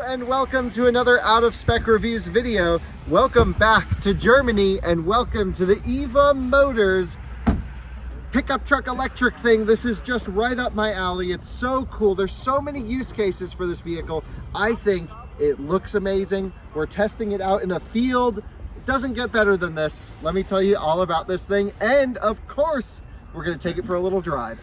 and welcome to another Out of Spec Reviews video. Welcome back to Germany and welcome to the EVUM Motors pickup truck electric thing. This is just right up my alley. It's so cool. There's so many use cases for this vehicle. I think it looks amazing. We're testing it out in a field. It doesn't get better than this. Let me tell you all about this thing. And of course, we're gonna take it for a little drive.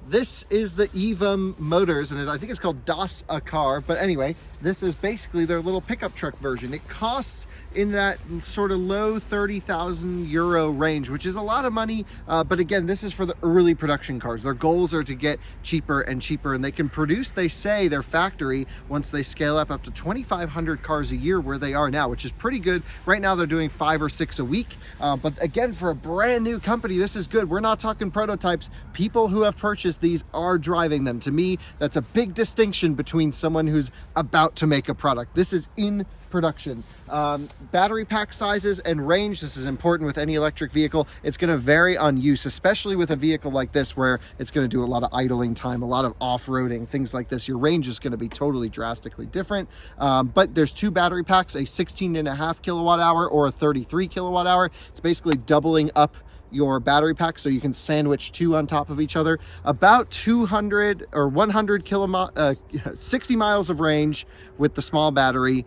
This is the EVUM Motors, and I think it's called Das aCar, but anyway, this is basically their little pickup truck version. It costs in that sort of low 30,000 euro range, which is a lot of money, but again, this is for the early production cars. Their goals are to get cheaper and cheaper, and they can produce, they say, their factory, once they scale up to 2,500 cars a year where they are now, which is pretty good. Right now they're doing 5 or 6 a week, but again, for a brand new company, this is good. We're not talking prototypes. People who have purchased these are driving them. To me, that's a big distinction between someone who's about to make a product. This is in production. Battery pack sizes and range, this is important with any electric vehicle. It's going to vary on use, especially with a vehicle like this where it's going to do a lot of idling time, a lot of off-roading, things like this. Your range is going to be totally drastically different, but there's 2 battery packs, a 16.5 kilowatt hour or a 33 kilowatt hour. It's basically doubling up your battery pack so you can sandwich 2 on top of each other. About 200 or 100 60 miles of range with the small battery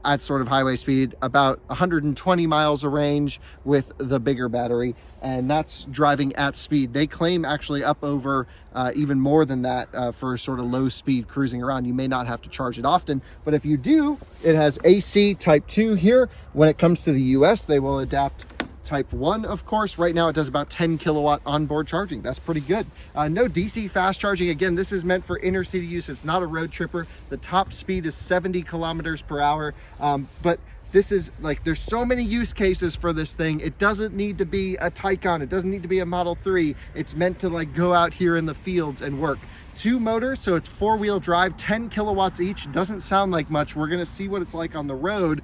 at sort of highway speed, about 120 miles of range with the bigger battery, and that's driving at speed. They claim actually up over even more than that for sort of low speed cruising around. You may not have to charge it often, but if you do, it has AC Type 2 here. When it comes to the US, they will adapt Type 1, of course. Right now it does about 10 kilowatt onboard charging. That's pretty good. No DC fast charging. Again, this is meant for inner city use. It's not a road tripper. The top speed is 70 kilometers per hour. But this is like, there's so many use cases for this thing. It doesn't need to be a Taycan. It doesn't need to be a Model 3. It's meant to like go out here in the fields and work. 2 motors, so it's 4-wheel drive, 10 kilowatts each. Doesn't sound like much. We're gonna see what it's like on the road.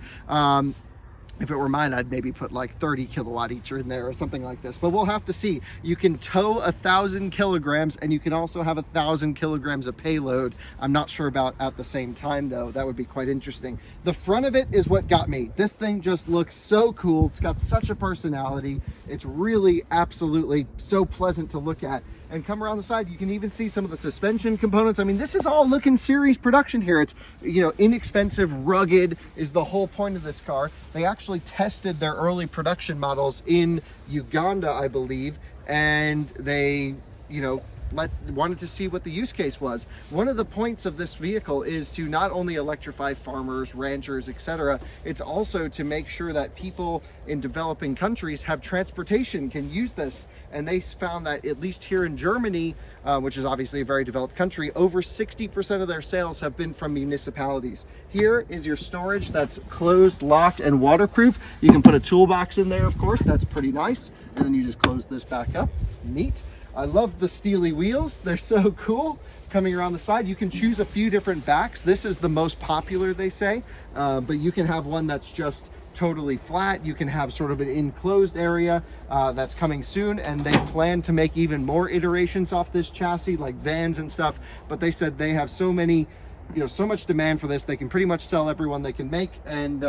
If it were mine, I'd maybe put like 30 kilowatt each in there or something like this, but we'll have to see. You can tow 1,000 kilograms and you can also have 1,000 kilograms of payload. I'm not sure about at the same time though. That would be quite interesting. The front of it is what got me. This thing just looks so cool. It's got such a personality. It's really absolutely so pleasant to look at. And come around the side, you can even see some of the suspension components. I mean, this is all looking series production here. It's, you know, inexpensive, rugged is the whole point of this car. They actually tested their early production models in Uganda, I believe, and they, you know, wanted to see what the use case was. One of the points of this vehicle is to not only electrify farmers, ranchers, etc. It's also to make sure that people in developing countries have transportation, can use this. And they found that at least here in Germany, which is obviously a very developed country, over 60% of their sales have been from municipalities. Here is your storage that's closed, locked, and waterproof. You can put a toolbox in there, of course. That's pretty nice. And then you just close this back up. Neat. I love the steely wheels. They're so cool. Coming around the side, you can choose a few different backs. This is the most popular, they say, but you can have one that's just totally flat. You can have sort of an enclosed area that's coming soon, and they plan to make even more iterations off this chassis, like vans and stuff. But they said they have so many, you know, so much demand for this, they can pretty much sell everyone they can make, and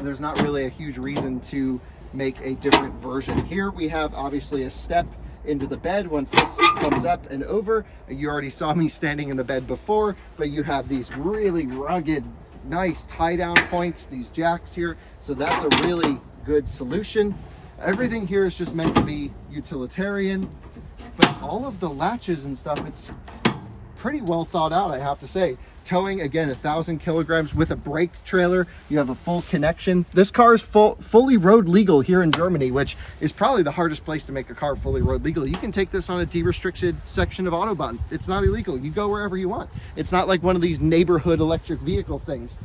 there's not really a huge reason to make a different version. Here we have obviously a step into the bed. Once this comes up and over, you already saw me standing in the bed before, but you have these really rugged, nice tie down points, these jacks here, so that's a really good solution. Everything here is just meant to be utilitarian, but all of the latches and stuff, it's pretty well thought out, I have to say. Towing, again, 1,000 kilograms with a brake trailer. You have a full connection. This car is fully road legal here in Germany, which is probably the hardest place to make a car fully road legal. You can take this on a de-restricted section of Autobahn. It's not illegal. You go wherever you want. It's not like one of these neighborhood electric vehicle things.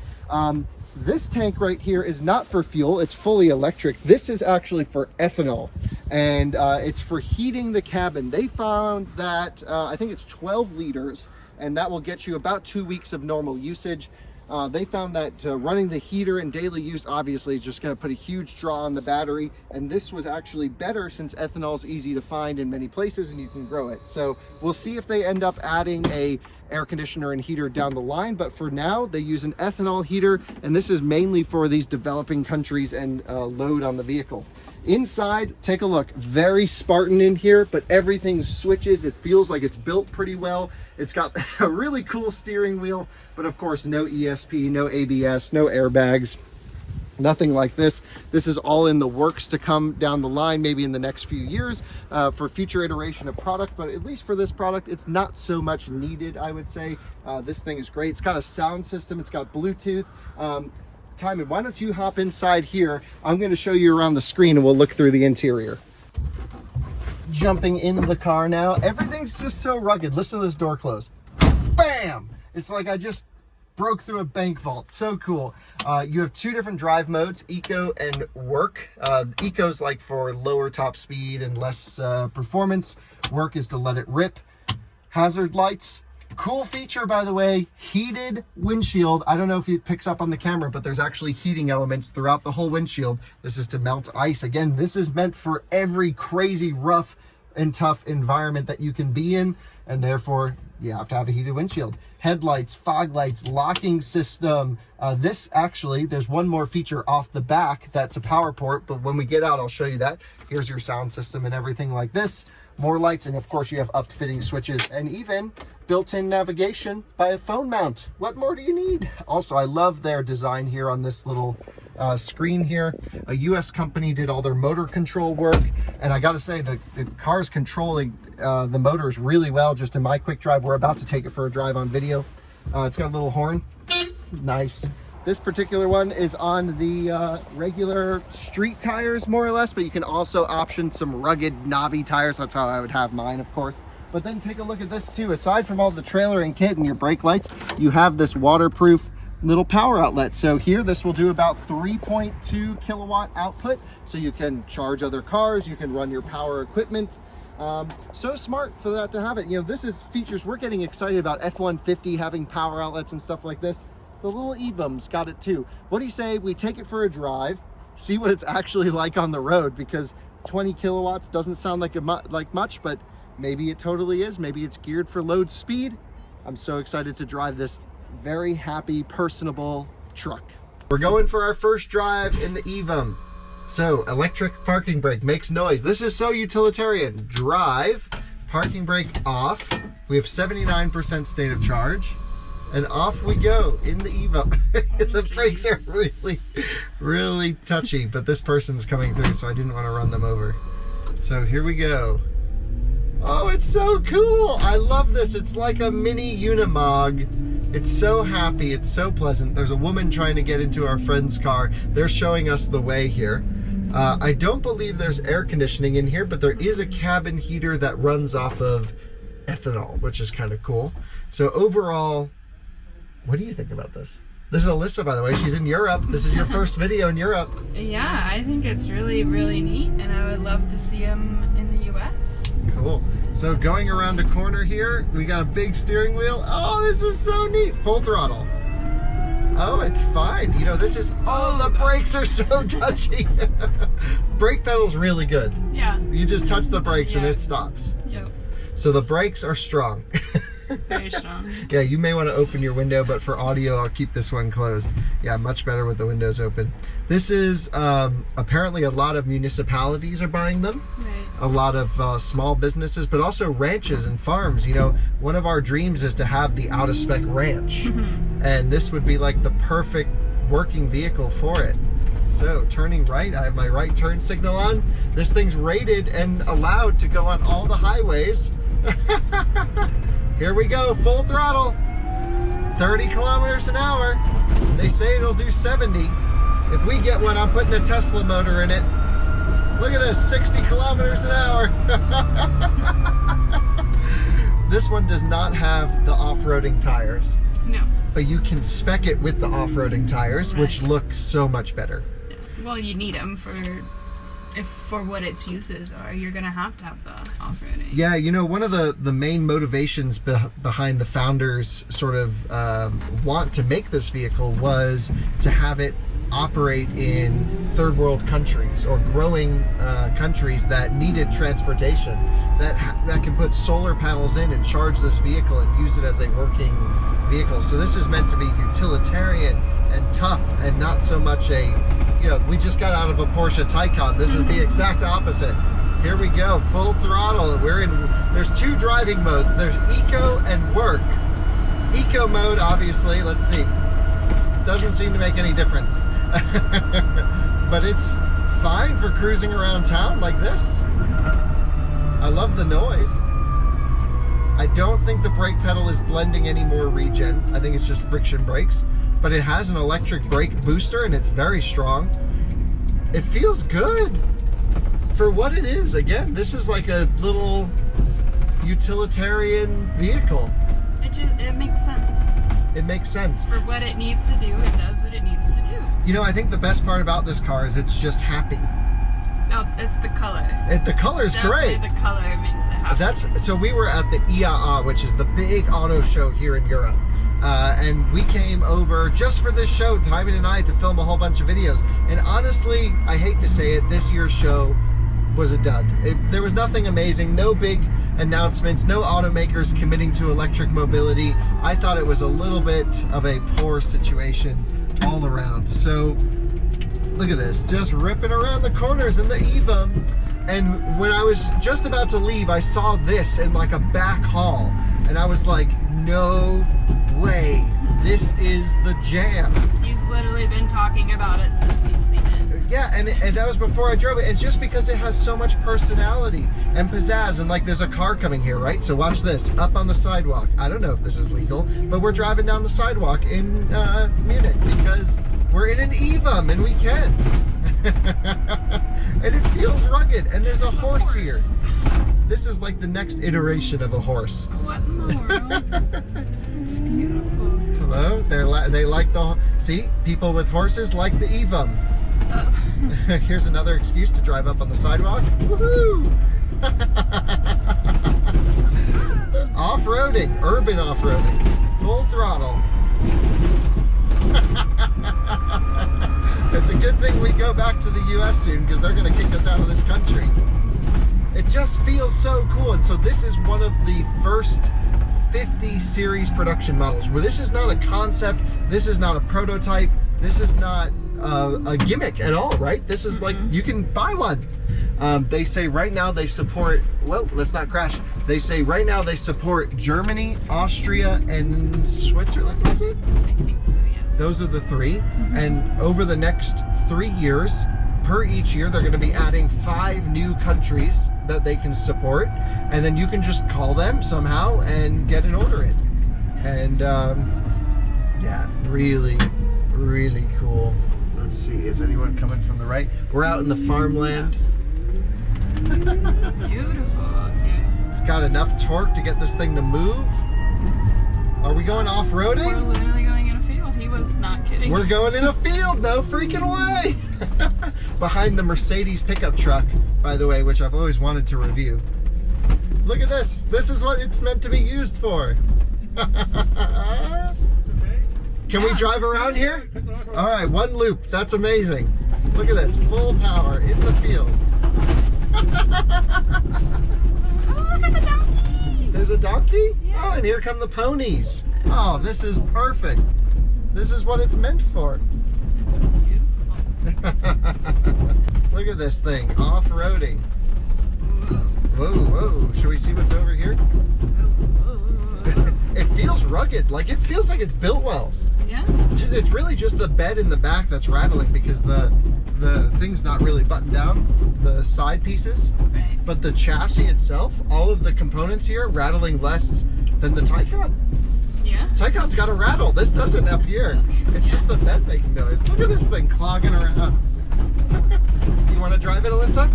This tank right here is not for fuel. It's fully electric. This is actually for ethanol, and it's for heating the cabin. They found that I think it's 12 liters, and that will get you about 2 weeks of normal usage. They found that running the heater in daily use obviously is just going to put a huge draw on the battery, and this was actually better since ethanol is easy to find in many places and you can grow it. So we'll see if they end up adding a air conditioner and heater down the line, but for now they use an ethanol heater, and this is mainly for these developing countries and load on the vehicle. Inside, take a look. Very Spartan in here, but everything switches. It feels like it's built pretty well. It's got a really cool steering wheel, but of course no ESP, no ABS, no airbags, nothing like this. This is all in the works to come down the line, maybe in the next few years for future iteration of product, but at least for this product, it's not so much needed, I would say. This thing is great. It's got a sound system. It's got Bluetooth. Timon, why don't you hop inside here? I'm going to show you around the screen and we'll look through the interior. Jumping in the car now. Everything's just so rugged. Listen to this door close. Bam! It's like I just broke through a bank vault. So cool. You have two different drive modes, Eco and Work. Eco's like for lower top speed and less performance. Work is to let it rip. Hazard lights. Cool feature, by the way, heated windshield. I don't know if it picks up on the camera, but there's actually heating elements throughout the whole windshield. This is to melt ice. Again, this is meant for every crazy rough and tough environment that you can be in, and therefore you have to have a heated windshield. Headlights, fog lights, locking system. This actually, there's one more feature off the back that's a power port, but when we get out, I'll show you that. Here's your sound system and everything like this. More lights, and of course you have upfitting switches and even built-in navigation by a phone mount. What more do you need? Also, I love their design here on this little screen here. A US company did all their motor control work, and I gotta say the car's controlling the motors really well. Just in my quick drive, we're about to take it for a drive on video. It's got a little horn. Nice. This particular one is on the regular street tires, more or less, but you can also option some rugged, knobby tires. That's how I would have mine, of course. But then take a look at this too. Aside from all the trailer and kit and your brake lights, you have this waterproof little power outlet. So here, this will do about 3.2 kilowatt output. So you can charge other cars, you can run your power equipment. So smart for that to have it. You know, this is features, we're getting excited about F-150 having power outlets and stuff like this. The little EVUM's got it too. What do you say we take it for a drive, see what it's actually like on the road, because 20 kilowatts doesn't sound like much, but maybe it totally is. Maybe it's geared for load speed. I'm so excited to drive this very happy, personable truck. We're going for our first drive in the EVUM. So electric parking brake makes noise. This is so utilitarian. Drive, parking brake off. We have 79% state of charge. And off we go in the EVUM. The brakes are really, really touchy, but this person's coming through, so I didn't want to run them over. So here we go. Oh, it's so cool. I love this. It's like a mini Unimog. It's so happy. It's so pleasant. There's a woman trying to get into our friend's car. They're showing us the way here. I don't believe there's air conditioning in here, but there is a cabin heater that runs off of ethanol, which is kind of cool. So overall, what do you think about this? This is Alyssa, by the way. She's in Europe. This is your first video in Europe. Yeah, I think it's really, really neat, and I would love to see them in the US. Cool. So going around a corner here, we got a big steering wheel. Oh, this is so neat. Full throttle. Oh, it's fine. You know, this is, oh, the brakes are so touchy. Brake pedal's really good. Yeah. You just touch the brakes and it stops. Yep. So the brakes are strong. Very strong. Yeah, you may want to open your window, but for audio, I'll keep this one closed. Yeah, much better with the windows open. This is apparently a lot of municipalities are buying them. Right. A lot of small businesses, but also ranches and farms. You know, one of our dreams is to have the Out of Spec Ranch. And this would be like the perfect working vehicle for it. So turning right, I have my right turn signal on. This thing's rated and allowed to go on all the highways. Here we go, full throttle, 30 kilometers an hour. They say it'll do 70. If we get one, I'm putting a Tesla motor in it. Look at this, 60 kilometers an hour. This one does not have the off-roading tires. No. But you can spec it with the off-roading tires, which look so much better. Well, you need them for if for what its uses are, you're gonna have to have the off-roading. Yeah, you know, one of the main motivations behind the founders sort of want to make this vehicle was to have it operate in third world countries or growing countries that needed transportation, that can put solar panels in and charge this vehicle and use it as a working vehicle. So this is meant to be utilitarian and tough, and not so much a, you know, we just got out of a Porsche Taycan. This is the exact opposite. Here we go, full throttle. There's two driving modes. There's eco and work. Eco mode, obviously, let's see. Doesn't seem to make any difference. But it's fine for cruising around town like this. I love the noise. I don't think the brake pedal is blending any more regen. I think it's just friction brakes. But it has an electric brake booster and it's very strong. It feels good for what it is. Again, this is like a little utilitarian vehicle. It makes sense. It makes sense. For what it needs to do, it does what it needs to do. You know, I think the best part about this car is it's just happy. Oh, it's the color. The color's great. The color makes it happy. So we were at the EVUM, which is the big auto show here in Europe. And we came over just for this show, Timon and I, to film a whole bunch of videos. And honestly, I hate to say it, this year's show was a dud. There was nothing amazing, no big announcements, no automakers committing to electric mobility. I thought it was a little bit of a poor situation all around. So look at this, just ripping around the corners in the EVUM. And when I was just about to leave, I saw this in like a back hall. And I was like, no way, this is the jam. He's literally been talking about it since he's seen it. Yeah, and that was before I drove it. And just because it has so much personality and pizzazz, and like there's a car coming here, right? So watch this, up on the sidewalk. I don't know if this is legal, but we're driving down the sidewalk in Munich because we're in an EVUM and we can. And it feels rugged, and there's a horse here. This is like the next iteration of a horse. What in the world? It's beautiful. Hello? They like the... See? People with horses like the EVUM. Oh. Here's another excuse to drive up on the sidewalk. Woohoo! Off-roading. Urban off-roading. Full throttle. It's a good thing we go back to the US soon, because they're going to kick us out of this country. It just feels so cool. And so this is one of the first 50 series production models where this is not a concept, this is not a prototype, this is not a gimmick at all, right? This is like, you can buy one. They say right now they support, whoa, let's not crash. They say right now they support Germany, Austria, and Switzerland, was it? I think so, yes. Those are the three. And over the next 3 years, per each year, they're going to be adding 5 new countries that they can support, and then you can just call them somehow and get an order in. And yeah, really, really cool. Let's see, is anyone coming from the right? We're out in the farmland. Beautiful out here. It's got enough torque to get this thing to move. Are we going off-roading? We're literally going in a field. He was not kidding. We're going in a field, no freaking way. Behind the Mercedes pickup truck, by the way, which I've always wanted to review. Look at this. This is what it's meant to be used for. Can we drive around here? All right, one loop. That's amazing. Look at this. Full power in the field. Oh, look at the donkey. There's a donkey? Yes. Oh, and here come the ponies. Oh, this is perfect. This is what it's meant for. That's beautiful. Look at this thing, off-roading. Whoa, whoa. Should we see what's over here? It feels rugged. Like, it feels like it's built well. Yeah. It's really just the bed in the back that's rattling because the thing's not really buttoned down, the side pieces. Right. But the chassis itself, all of the components here, rattling less than the Taycan. Yeah. Taycan's got a rattle. This doesn't up here. It's just the bed making noise. Look at this thing clogging around. You want to drive it, Alyssa?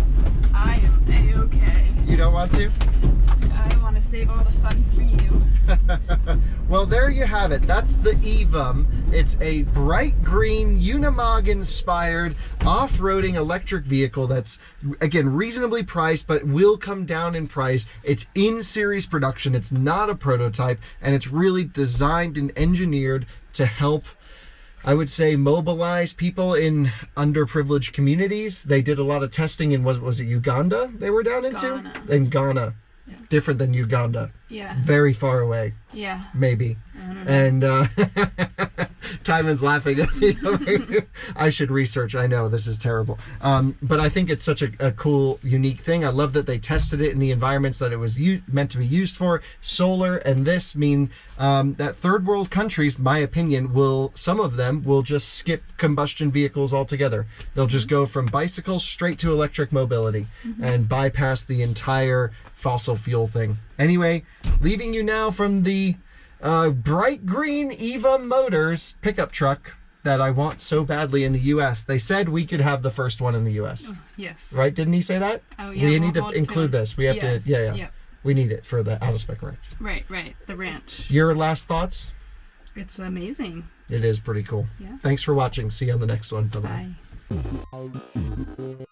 I am A-okay. You don't want to? I want to save all the fun for you. Well, Well, there you have it. That's the EVUM. It's a bright green, Unimog-inspired, off-roading electric vehicle that's, again, reasonably priced, but will come down in price. It's in series production. It's not a prototype, and it's really designed and engineered to help, I would say, mobilize people in underprivileged communities. They did a lot of testing in, was it Uganda they were down into? Ghana. In Ghana. Yeah. Different than Uganda. Yeah. Very far away. Yeah. Maybe. I don't know. And Timon's laughing at me over here. I should research. I know this is terrible. But I think it's such a cool, unique thing. I love that they tested it in the environments that it was meant to be used for. Solar and this mean that third world countries, my opinion, some of them will just skip combustion vehicles altogether. They'll just go from bicycles straight to electric mobility and bypass the entire fossil fuel thing. Anyway, leaving you now from the bright green EVUM Motors pickup truck that I want so badly in the US. They said we could have the first one in the US. Oh, yes. Right? Didn't he say that? Oh, yeah. We need to include this. We have yes. to, yeah. Yep. We need it for the Out of Spec Ranch. Right. The ranch. Your last thoughts? It's amazing. It is pretty cool. Yeah. Thanks for watching. See you on the next one. Bye-bye. Bye.